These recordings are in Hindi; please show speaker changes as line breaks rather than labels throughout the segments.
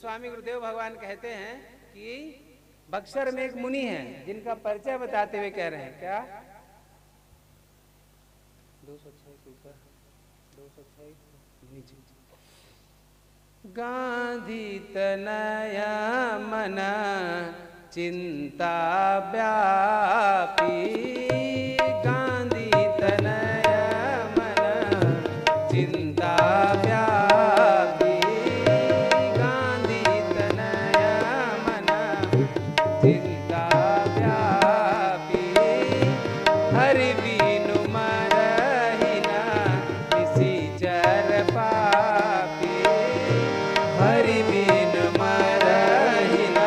स्वामी गुरुदेव भगवान कहते हैं कि बक्सर में एक मुनि है जिनका परिचय बताते हुए कह रहे हैं क्या 226 गांधी तनया मन चिंता व्यापी गांधी तनया मन चिंता व्यापी गांधी तनया मन चिंता व्यापी हरि बीनु मरहि न किसी चर पापी हरि बीनु मरहि न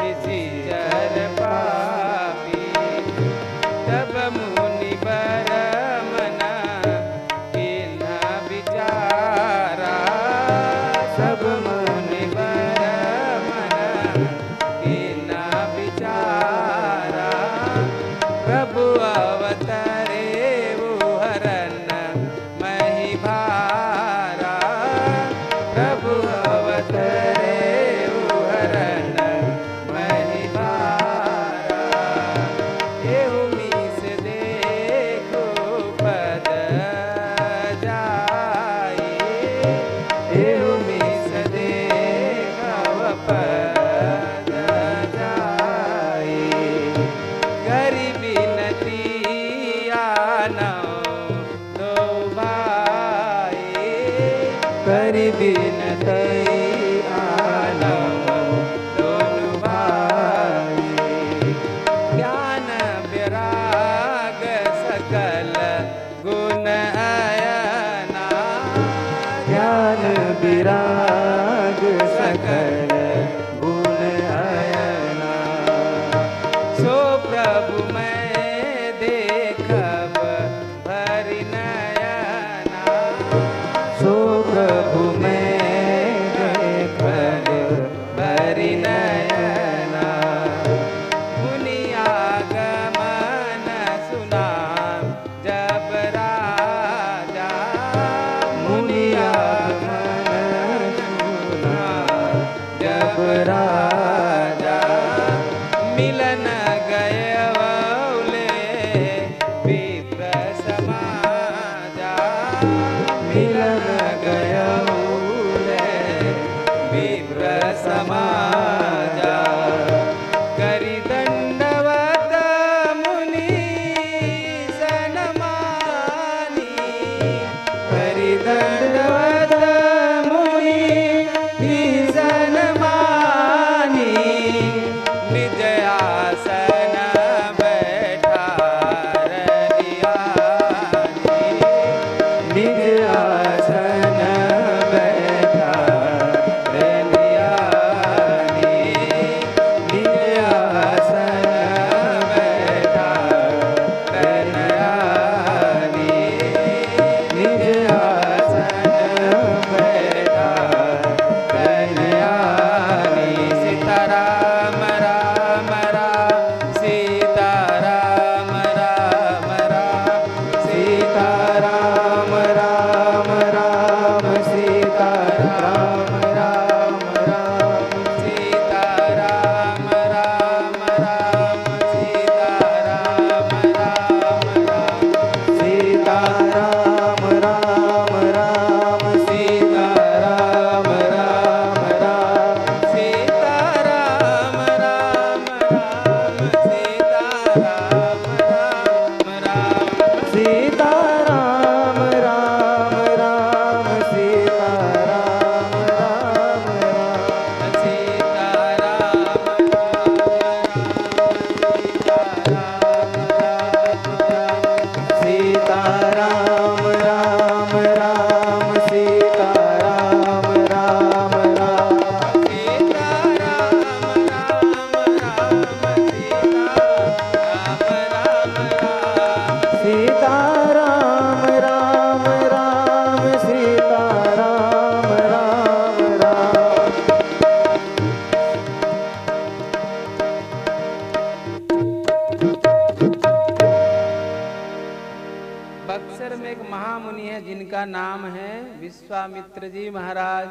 किसी चर पापी तब मुनि बर मन कीन्हा विचारा सब मुनि बर मन कीन्हा विचारा प्रभु अवतरे वो हरन मही भारा प्रभु अवतरे वो हरन मही भारा एहु मीस देखो पद जाई एहु मीस देखव पद जाई गरीबी नती आना दो भाई गरीबी नती आना दोनों भाई ज्ञान विराग सकल गुण अयना ज्ञान विराग सकल गुण अयना सो प्रभु मैं देखब भरि नयना सो प्रभु मैं देखब भरि नयना मुनि आगमन सुनाम जब राजा मुनि आगमन सुनाम जब राजा मिलन गए वौले विप्र समाजा मिलन गए वौले विप्र समाजा करि दंडवत मुनि सनमानी करि दंडवत मुनि सनमानी निज आसन बैठार दियानी निज आसन बैठार दियानी निज आसन बैठार दियानी निज आसन बैठार दियानी सीताराम राम राम सीताराम राम राम सीताराम राम राम सीताराम राम राम सीताराम राम राम सीताराम राम राम सीताराम राम राम सीताराम राम राम सीताराम राम राम सीताराम राम राम सीताराम राम राम सीताराम राम राम सीताराम राम राम सीताराम राम राम सीताराम सीताराम राम राम सीताराम राम राम बक्सर में एक महामुनि है जिनका नाम है विश्वामित्र जी महाराज।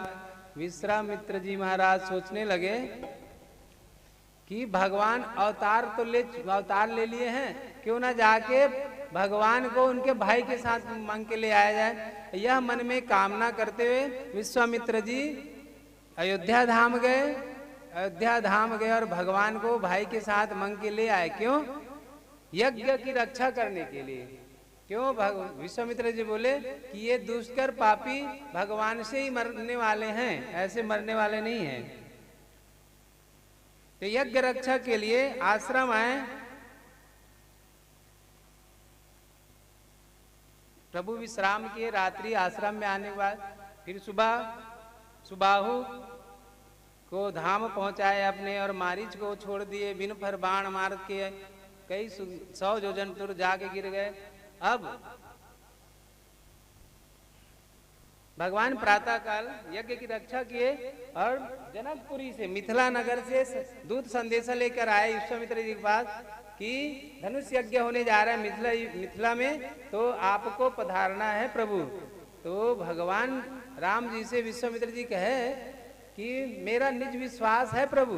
विश्वामित्र जी महाराज सोचने लगे कि भगवान अवतार ले लिए हैं, क्यों ना जाके भगवान को उनके भाई के साथ मांग के ले आया जाए। यह मन में कामना करते हुए विश्वामित्र जी अयोध्या धाम गए और भगवान को भाई के साथ मांग के ले आए। क्यों? यज्ञ की रक्षा करने के लिए। क्यों? विश्वामित्र जी बोले कि ये दुष्कर पापी भगवान से ही मरने वाले हैं, ऐसे मरने वाले नहीं हैं। तो यज्ञ रक्षा के लिए आश्रम आए। प्रभु विश्राम किए, रात्रि आश्रम में आने के बाद फिर सुबाहु को धाम पहुंचाए अपने, और मारीच को छोड़ दिए। बिन फर बाण मार के कई 100 योजन दूर जाके गिर गए। अब भगवान प्रातः काल यज्ञ की रक्षा किए और जनकपुरी से, मिथिला नगर से दूत संदेशा लेकर आए विश्वामित्र जी के पास कि धनुष यज्ञ होने जा रहा है मिथिला में, तो आपको पधारना है प्रभु। तो भगवान राम जी से विश्वामित्र जी कहे कि मेरा निज विश्वास है प्रभु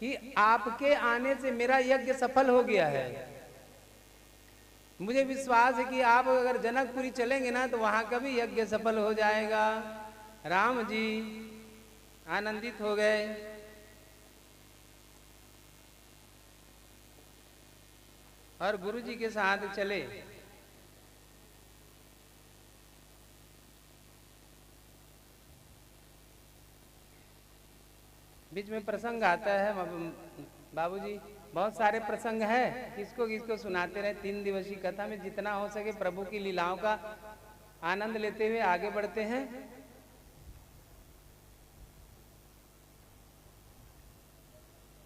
कि आपके आने से मेरा यज्ञ सफल हो गया है। मुझे विश्वास है कि आप अगर जनकपुरी चलेंगे ना तो वहां का भी यज्ञ सफल हो जाएगा। राम जी आनंदित हो गए। और गुरु जी के साथ चले। बीच में प्रसंग आता है बाबूजी, बहुत सारे प्रसंग है, किसको किसको सुनाते रहे। 3 दिवसीय कथा में जितना हो सके प्रभु की लीलाओं का आनंद लेते हुए आगे बढ़ते हैं।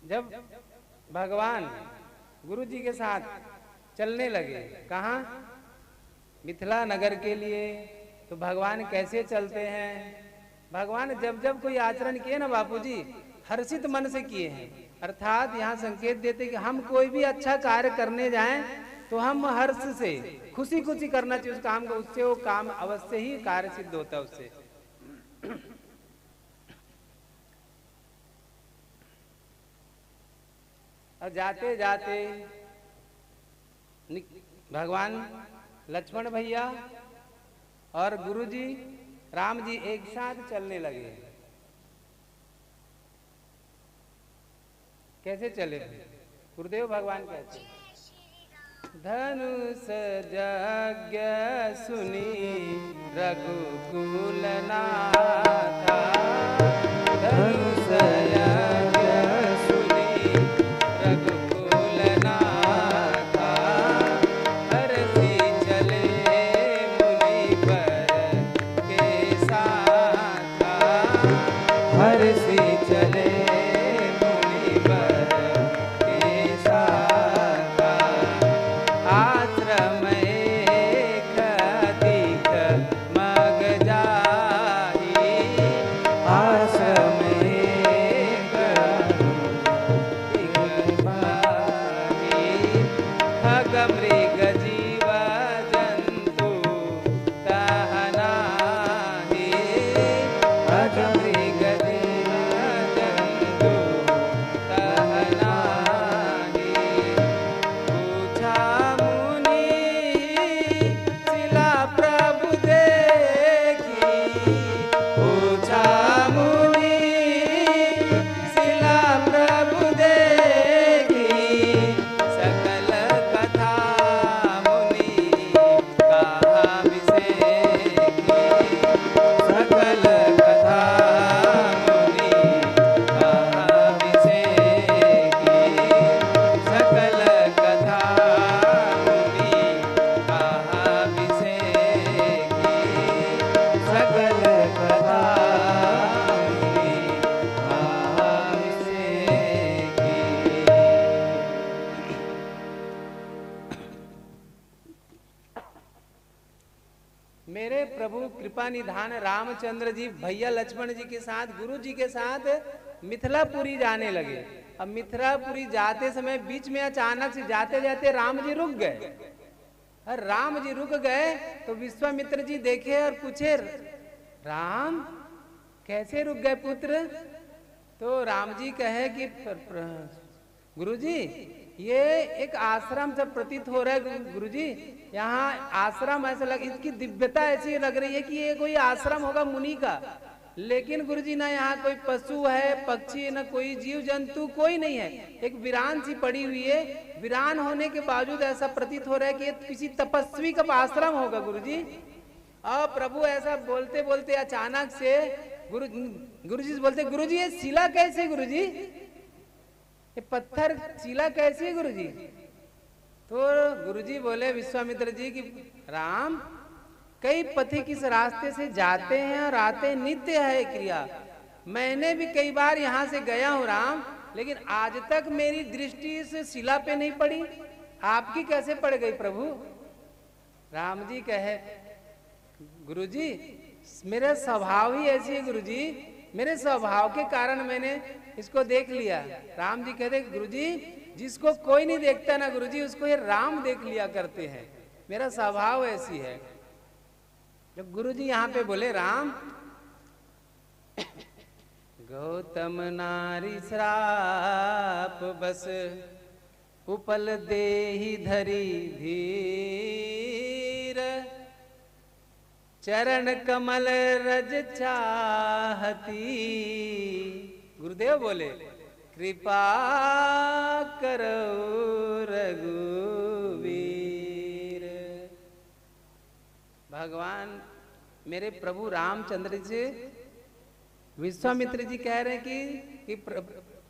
जब भगवान गुरु जी के साथ चलने लगे, कहाँ? मिथिला नगर के लिए। तो भगवान कैसे चलते हैं? भगवान जब जब कोई आचरण किए ना बापूजी, हर्षित मन से किए हैं। अर्थात यहाँ संकेत देते कि हम कोई भी अच्छा कार्य करने जाएं तो हम हर्ष से खुशी खुशी करना चाहिए उस काम को, उससे वो काम अवश्य ही कार्य सिद्ध होता है उससे। और जाते जाते भगवान लक्ष्मण भैया और गुरुजी राम जी एक साथ चलने लगे। कैसे चले? गुरुदेव भगवान कहते, धनुष यज्ञ सुनी रघुकुल नाथा, धनुष यज्ञ सुनी रघुकुल नाथा, हर्षि चले मुनि पर के साथा, हर्षि चले मेरे प्रभु कृपा निधान रामचंद्र जी भैया लक्ष्मण जी के साथ गुरु जी के साथ मिथिलापुरी जाने लगे। अब मिथिलापुरी जाते समय बीच में अचानक से जाते जाते राम जी रुक गए। और राम जी रुक गए तो विश्वामित्र जी देखे और पूछे, राम कैसे रुक गए पुत्र? तो राम जी कहे कि गुरुजी ये एक आश्रम से प्रतीत हो रहा है गुरुजी, यहाँ आश्रम ऐसा लग, इसकी दिव्यता ऐसी लग रही है कि ये कोई आश्रम होगा मुनि का, लेकिन गुरुजी ना यहाँ कोई पशु है, पक्षी, ना कोई जीव जंतु, कोई नहीं है, एक वीरान सी पड़ी हुई है। वीरान होने के बावजूद ऐसा प्रतीत हो रहा है कि ये किसी तपस्वी का आश्रम होगा गुरुजी। और प्रभु ऐसा बोलते बोलते अचानक से गुरुजी बोलते, गुरुजी ये शिला कैसी गुरुजी, ये पत्थर शिला कैसी है गुरुजी? तो गुरुजी बोले विश्वामित्र जी की राम, कई पथिक इस रास्ते से जाते हैं और आते, नित्य है क्रिया। मैंने भी कई बार यहाँ से गया हूँ राम, लेकिन आज तक मेरी दृष्टि इस शिला पे नहीं पड़ी, आपकी कैसे पड़ गई प्रभु? राम जी कहे, गुरुजी मेरा स्वभाव ही ऐसी है गुरुजी, मेरे स्वभाव के कारण मैंने इसको देख लिया। राम जी कहते, गुरुजी जिसको कोई नहीं देखता ना गुरुजी, उसको ये राम देख लिया करते हैं, मेरा स्वभाव ऐसी है। जब गुरुजी यहाँ पे बोले राम, गौतम नारी श्राप बस उपल देहि धरी धीर, चरण कमल रज चाहती। गुरुदेव बोले, कृपा करो रघुवीर। भगवान मेरे प्रभु रामचंद्र जी, विश्वामित्र जी कह रहे हैं कि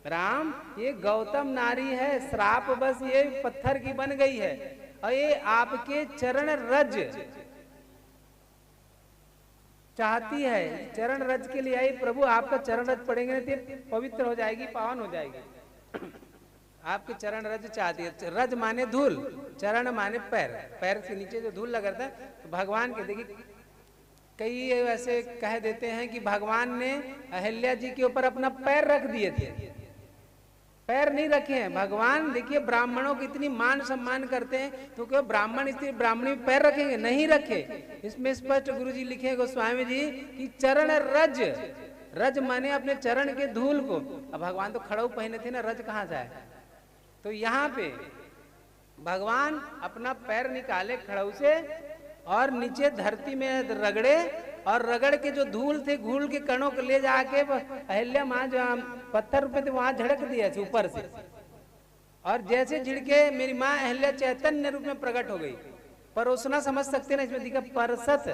राम ये गौतम नारी है, श्राप बस ये पत्थर की बन गई है, और ये आपके चरण रज चाहती है। चरण रज के लिए आई प्रभु, आपका चरण रज पड़ेंगे तो पवित्र हो जाएगी, पावन हो जाएगी। आपके चरण रज चाहती है। रज माने धूल, चरण माने पैर, पैर से नीचे जो धूल लगा रहता है। तो भगवान के देखिए कई ऐसे कह देते हैं कि भगवान ने अहिल्या जी के ऊपर अपना पैर रख दिए थे, पैर नहीं रखे हैं भगवान। देखिए ब्राह्मणों की इतनी मान सम्मान करते हैं, तो क्यों ब्राह्मण स्त्री ब्राह्मणी पैर रखेंगे? नहीं रखे। इसमें स्पष्ट गुरु जी लिखे गोस्वामी जी कि चरण रज, रज माने अपने चरण के धूल को। अब भगवान तो खड़ाऊ पहने थे ना, रज कहाँ जाए? तो यहाँ पे भगवान अपना पैर निकाले खड़ाऊ से और नीचे धरती में रगड़े, और रगड़ के जो धूल थे, धूल के कणों को ले जाके अहिल्या माँ जहाँ पत्थर पे थे वहां झड़क दिया ऊपर से, और जैसे झिड़के मेरी माँ अहिल्या चैतन्य रूप में प्रकट हो गई। परोसना समझ सकते ना, इसमें दिखा परसत,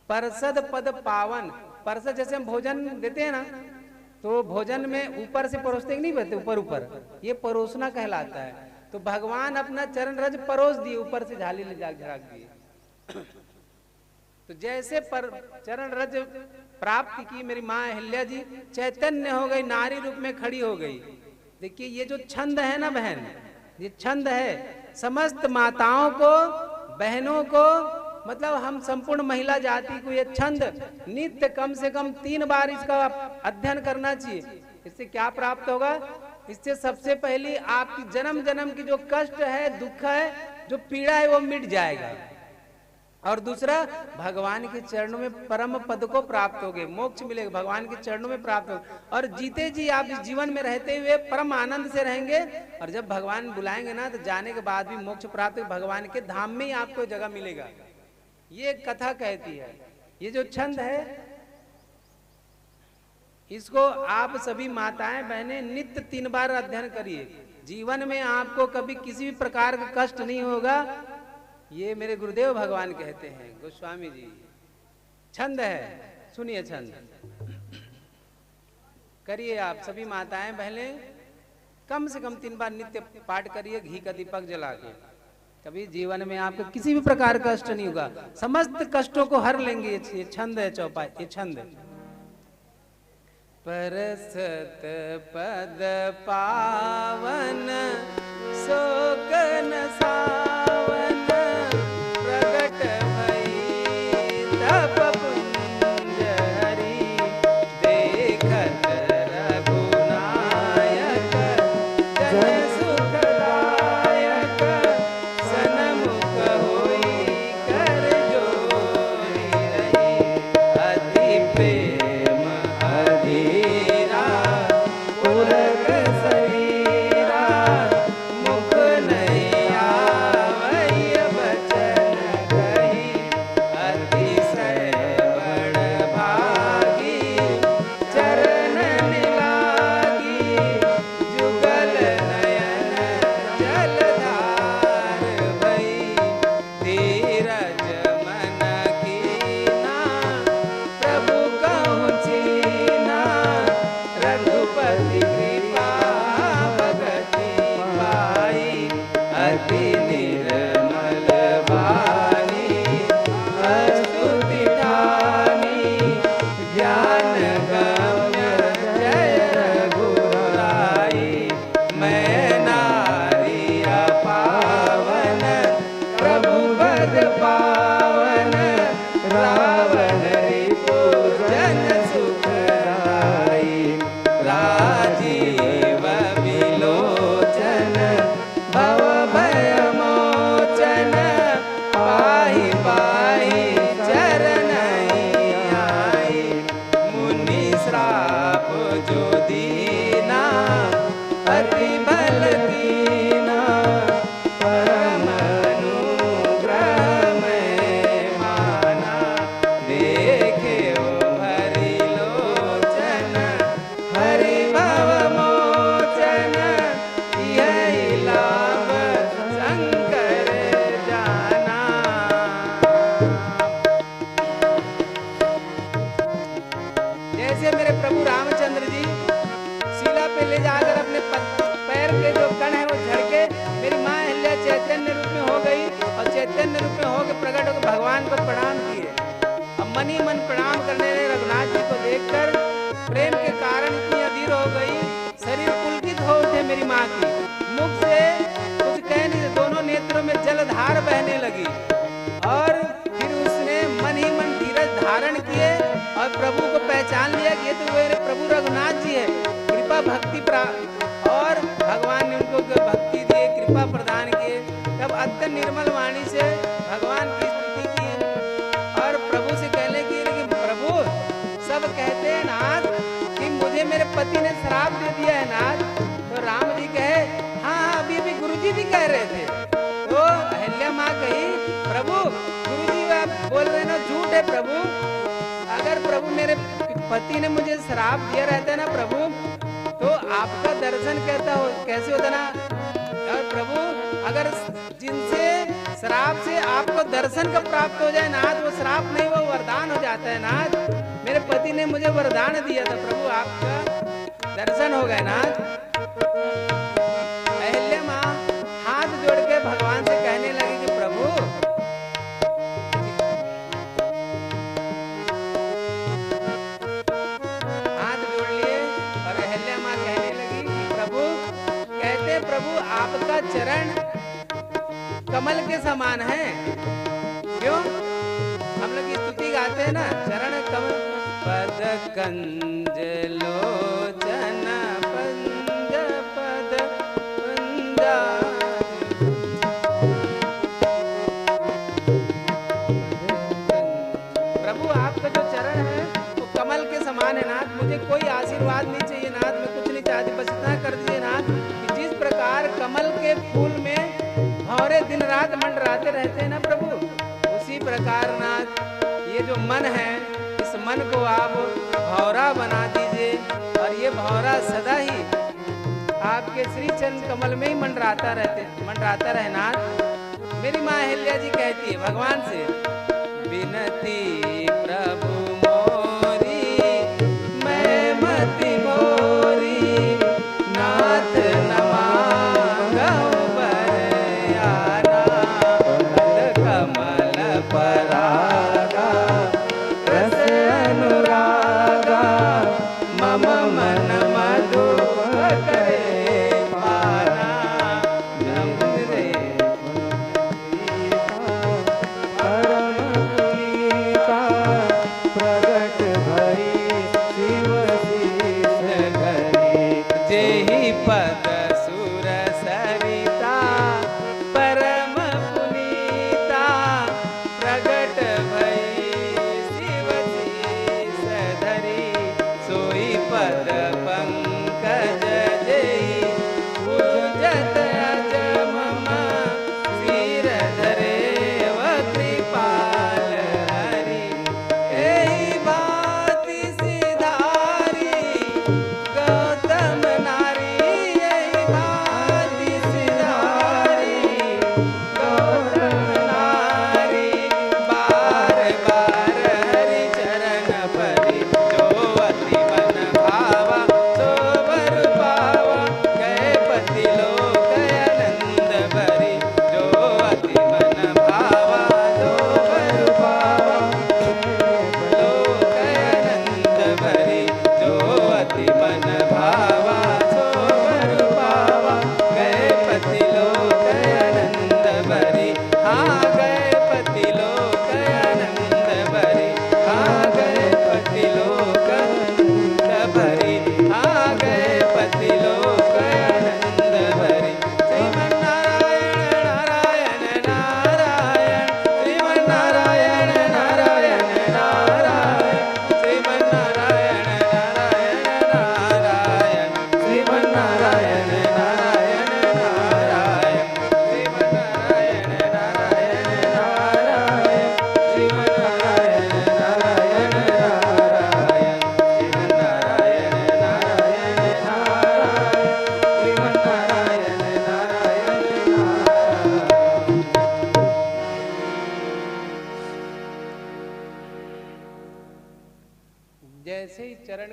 परसद पद पावन। परसद जैसे हम भोजन देते हैं ना, तो भोजन में ऊपर से परोसते नहीं बते, ऊपर ऊपर, ये परोसना कहलाता है। तो भगवान अपना चरण रज परोस दिए, ऊपर से झाली ले जा झड़क दिए। तो जैसे चरण रज प्राप्त की मेरी माँ अहिल्या जी, चैतन्य हो गई, नारी रूप में खड़ी हो गई। देखिए ये जो छंद है ना बहन, ये छंद है समस्त माताओं को, बहनों को, मतलब हम संपूर्ण महिला जाति को ये छंद नित्य कम से कम 3 बार इसका अध्ययन करना चाहिए। इससे क्या प्राप्त होगा? इससे सबसे पहली आपकी जन्म जन्म की जो कष्ट है, दुख है, जो पीड़ा है, वो मिट जाएगा। और दूसरा, भगवान के चरणों में परम पद को प्राप्त होगे, मोक्ष मिलेगा, भगवान के चरणों में प्राप्त होगा। और जीते जी आप इस जीवन में रहते हुए परम आनंद से रहेंगे, और जब भगवान बुलाएंगे ना, तो जाने के बाद भी मोक्ष प्राप्त, भगवान के धाम में ही आपको जगह मिलेगा। ये कथा कहती है। ये जो छंद है, इसको आप सभी माताएं बहनें नित्य 3 बार अध्ययन करिए। जीवन में आपको कभी किसी भी प्रकार का कष्ट नहीं होगा। ये मेरे गुरुदेव भगवान कहते हैं, गोस्वामी जी। छंद है, सुनिए छंद करिए आप सभी माताएं बहनें, कम से कम 3 बार नित्य पाठ करिए, घी का दीपक जला के। कभी जीवन में आपको किसी भी प्रकार का कष्ट नहीं होगा, समस्त कष्टों को हर लेंगे। ये छंद है चौपाई, ये छंद है। परसत पद पावन शोकन सावन, प्रगट भई तप पुंज हरि, देखत रघुनायक जन सुखदायक, सनमुख होई कर जोरी रही, अति प्रेम जीव विलोचन भव भय मोचन पाहि पाहि चरण आई मुनि श्राप जो दीना अति बल दीना परम अनुग्रह में माना देखे ओ हरि लोचन हरि भव मोचन यही लाभ शंकर जाना। जैसे मेरे प्रभु रामचंद्र जी शिला पे ले जाकर अपने पैर के जो कण है वो झड़के मेरी माँ अहिल्या चैतन्य रूप में हो गई और चैतन्य रूप में होकर प्रकट होकर भगवान को प्रणाम किए। अब मन ही मन प्रणाम करने लगे। रघुनाथ जी को देखकर प्रेम के कारण इतनी अधीर हो गई, शरीर पुलकित हो उठे मेरी माँ की, मुख से कुछ कह नहीं, दोनों नेत्रों में जलधार बहने लगी। और फिर उसने मन ही मन धीरज धारण किए और प्रभु को पहचान लिया कि ये तो मेरे प्रभु रघुनाथ जी है। कृपा भक्ति और भगवान ने उनको भक्ति दिए, कृपा प्रदान किए। तब अत्यंत निर्मल वाणी से भगवान की स्तुति की और प्रभु से कहने की कि प्रभु सब कहते हैं नाथ कि मुझे मेरे पति ने श्राप दे दिया है नाथ। तो राम जी कहे हाँ अभी अभी गुरुजी भी कह रहे थे। तो अहिल्या माँ कही प्रभु गुरुजी आप बोल रहे ना झूठ है प्रभु। अगर प्रभु मेरे पति ने मुझे श्राप दिया रहता है ना प्रभु तो आपका दर्शन कैसे होता ना। और प्रभु अगर जिनसे श्राप से आपको दर्शन का प्राप्त हो जाए नाथ, वो श्राप नहीं वो वरदान हो जाता है नाथ। मेरे पति ने मुझे वरदान दिया था प्रभु, आपका दर्शन हो गए नाथ। अहिल्या माँ हाथ जोड़ के भगवान से कहने लगी कि प्रभु प्रभु आपका चरण कमल के समान है। क्यों हम लोग स्तुति गाते हैं ना, चरण कमल पद कंज लोचन पंज पद पंजा। प्रभु आपका जो चरण है वो कमल के समान है नाथ। मुझे कोई आशीर्वाद नहीं चाहिए नाथ, मैं कुछ नहीं चाहती, बस इतना कर दीजिए नाथ कि जिस प्रकार कमल के फूल में भौरे दिन रात मंडराते रहते हैं ना प्रभु, उसी प्रकार नाथ ये जो मन है इस मन को आप भौरा बना दीजिए और ये भौरा सदा ही आपके श्री चरण कमल में ही मंडराता रहे नाथ। मेरी माँ अहिल्या जी कहती है भगवान से विनती प्रभु मोरी मैं मति मोरी नाथ नमांगहु बरयाना पद कमल परागा रस अनुरागा मम मन मधुप करे पाना। परम पुनीता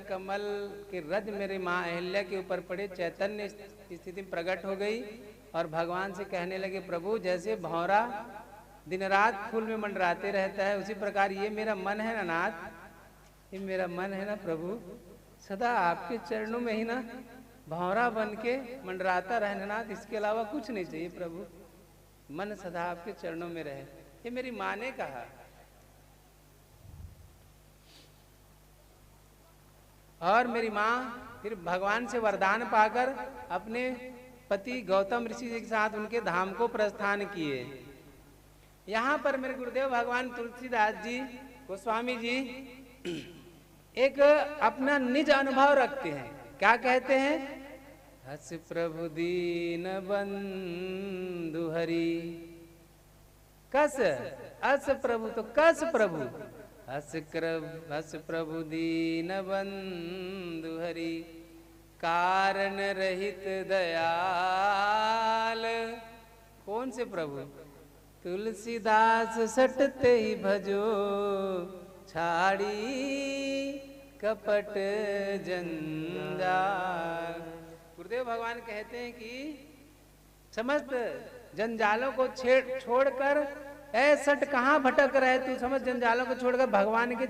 कमल के रज मेरी माँ अहिल्या के ऊपर पड़े, चैतन्य स्थिति में प्रकट हो गई और भगवान से कहने लगे, प्रभु जैसे भौरा दिन रात फूल में मंडराते रहता है, उसी प्रकार ये मेरा मन है ना नाथ, ये मेरा मन है ना प्रभु, सदा आपके चरणों में ही ना भौरा बन के मंडराता रहना नाथ, इसके अलावा कुछ नहीं चाहिए प्रभु, मन सदा आपके चरणों में रहे। ये मेरी माँ ने कहा। और मेरी माँ फिर भगवान से वरदान पाकर अपने पति गौतम ऋषि के साथ उनके धाम को प्रस्थान किए। यहाँ पर मेरे गुरुदेव भगवान तुलसीदास जी गोस्वामी जी एक अपना निज अनुभव रखते हैं। क्या कहते हैं? हस प्रभु दीन बंधु हरि, कस अस प्रभु तो कस प्रभु, हस प्रभु दीन बंधु हरि, कारण रहित दयाल। कौन से प्रभु? तुलसीदास सटते ही भजो, छाड़ी कपट जंजाल। गुरुदेव भगवान कहते हैं कि समस्त जंजालों को छोड़कर, ऐ सट कहाँ भटक रहे तू, समस्त जंजालों को छोड़कर भगवान के